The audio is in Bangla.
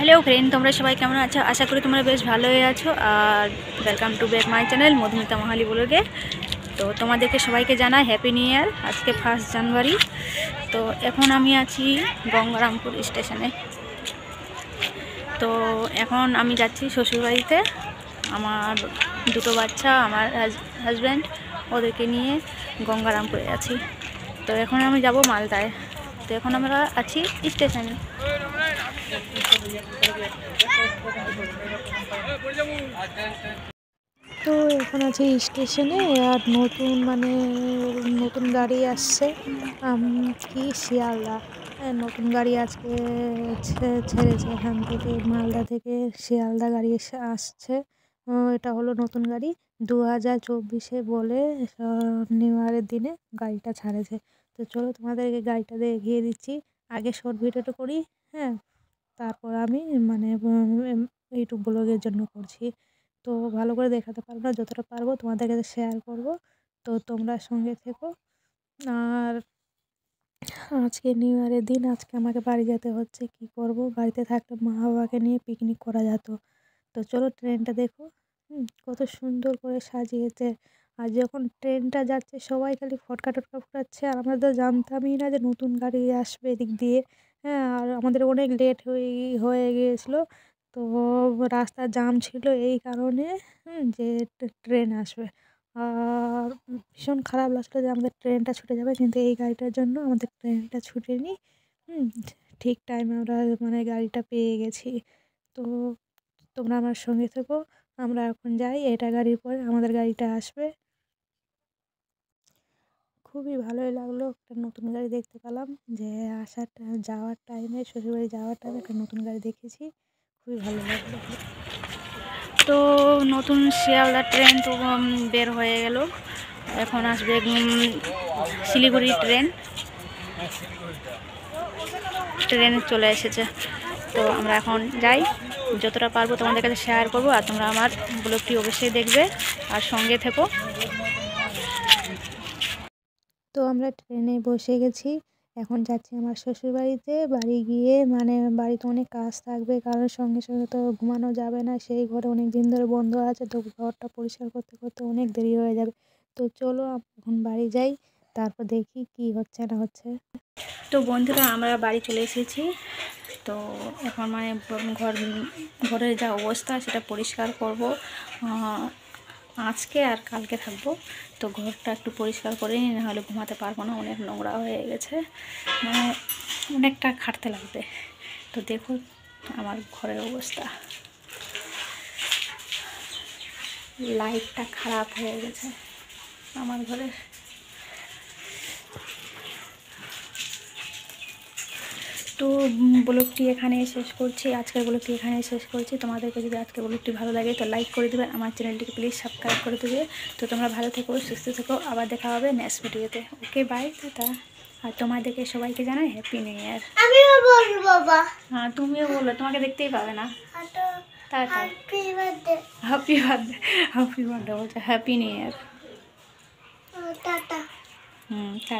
হ্যালো ফ্রেন্ড, তোমরা সবাই কেমন আছো? আশা করি তোমরা বেশ ভালোই আছো। আর welcome to back my channel Madhumita Mahali ব্লগে। তো তোমাদেরকে সবাইকে জানাই হ্যাপি নিউ ইয়ার। আজকে 1 জানুয়ারি। তো এখন আমি আছি গঙ্গারামপুর স্টেশনে। তো এখন আমি যাচ্ছি শ্বশুরবাড়িতে। আমার দুটো বাচ্চা, আমার হাজব্যান্ড, ওদেরকে নিয়ে গঙ্গারামপুরে আছি। তো এখন আমি যাব মালদায়। তো এখন আমরা আছি স্টেশনে। তো এখন আছে স্টেশনে। আর নতুন গাড়ি আসছে, কি শিয়ালদা। নতুন গাড়ি আজকে ছেড়েছে এখান থেকে, মালদা থেকে শিয়ালদা গাড়ি আসছে। এটা হলো নতুন গাড়ি, 2024 বলে নিউ ইয়ারের দিনে গাড়িটা ছাড়েছে। তো চলো তোমাদেরকে গাড়িটা দেখিয়ে দিচ্ছি। আগে শর্ট ভিডিওটা করি, হ্যাঁ, তারপর আমি ইউটিউব ব্লগের জন্য করছি। তো ভালো করে দেখাতে পারবো না, যতটা পারবো তোমাদের কাছে শেয়ার করব। তো তোমরা সঙ্গে থেকো। আর আজকে নিউ ইয়ারের দিন, আজকে আমাকে বাড়ি যেতে হচ্ছে। কি করব, বাড়িতে থাকলে মা বাবাকে নিয়ে পিকনিক করা যেত। তো চলো ট্রেনটা দেখো, কত সুন্দর করে সাজিয়েছে। আর যখন ট্রেনটা যাচ্ছে সবাই খালি ফটকা টটকা ফোটাচ্ছে। আর আমরা তো জানতামই না যে নতুন গাড়ি আসবে এদিক দিয়ে। হ্যাঁ, আর আমাদের অনেক লেট হয়ে গিয়েছিলো। তো রাস্তার জাম ছিল এই কারণে, যে ট্রেন আসবে। আর ভীষণ খারাপ লাগছিলো যে আমাদের ট্রেনটা ছুটে যাবে, কিন্তু এই গাড়িটার জন্য আমাদের ট্রেনটা ছুটেনি। ঠিক টাইমে আমরা গাড়িটা পেয়ে গেছি। তো তোমরা আমার সঙ্গে থেকো। আমরা এখন যাই, এটা গাড়ির পরে আমাদের গাড়িটা আসবে। খুবই ভালোই লাগলো, একটা নতুন গাড়ি দেখতে পেলাম। যে যাওয়ার টাইমে, শ্বশুরবাড়ি যাওয়ার টাইমে একটা নতুন গাড়ি দেখেছি, খুবই ভালো লাগলো। তো নতুন শিয়ালদা ট্রেন তো বের হয়ে গেল। এখন আসবে শিলিগুড়ি ট্রেন চলে এসেছে। তো আমরা এখন যাই, যতটা পারবো তোমাদের কাছে শেয়ার করবো। আর তোমরা আমার ব্লগটি অবশ্যই দেখবে আর সঙ্গে থেকো। তো আমরা ট্রেনে বসে গেছি, এখন যাচ্ছি আমার শ্বশুরবাড়িতে। বাড়ি গিয়ে বাড়িতে অনেক কাজ থাকবে, কারণ সঙ্গে সঙ্গে তো ঘুমানো যাবে না। সেই ঘরে অনেক দিন ধরে বন্ধ আছে, তো ঘরটা পরিষ্কার করতে করতে অনেক দেরি হয়ে যাবে। তো চলো এখন বাড়ি যাই, তারপর দেখি কি হচ্ছে না হচ্ছে। তো বন্ধুরা, আমরা বাড়ি চলে এসেছি। তো এখন ঘরের যা অবস্থা সেটা পরিষ্কার করব। আজকে আর কালকে থাকবো। তো ঘরটা একটু পরিষ্কার করে নিই, নাহলে ঘুমাতে পারবো না, অনেক নোংরা হয়ে গেছে। অনেকটা খাটতে লাগবে। তো দেখো আমার ঘরের অবস্থা, লাইটটা খারাপ হয়ে গেছে আমার ঘরের। তো ব্লগটি এখানেই শেষ করছি, আজকের ব্লগটি এখানেই শেষ করছি। তোমাদেরকে যদি আজকের ব্লগটি ভালো লাগে তো লাইক করে দেবে, আমার চ্যানেলটিকে প্লিজ সাবস্ক্রাইব করে দেবে। তো তোমরা ভালো থেকো, সুস্থ থেকো, আবার দেখা হবে নেক্সট ভিডিওতে। ওকে, বাই, টাটা। আর তোমাদেরকে সবাইকে জানাই হ্যাপি নিউ ইয়ার। আমিও বলবো বাবা। হ্যাঁ, তুমিও বললো, তোমাকে দেখতেই পাবে না। Tata. Happy birthday. Happy birthday, happy birthday বলছে, happy new year. Tata. Tata.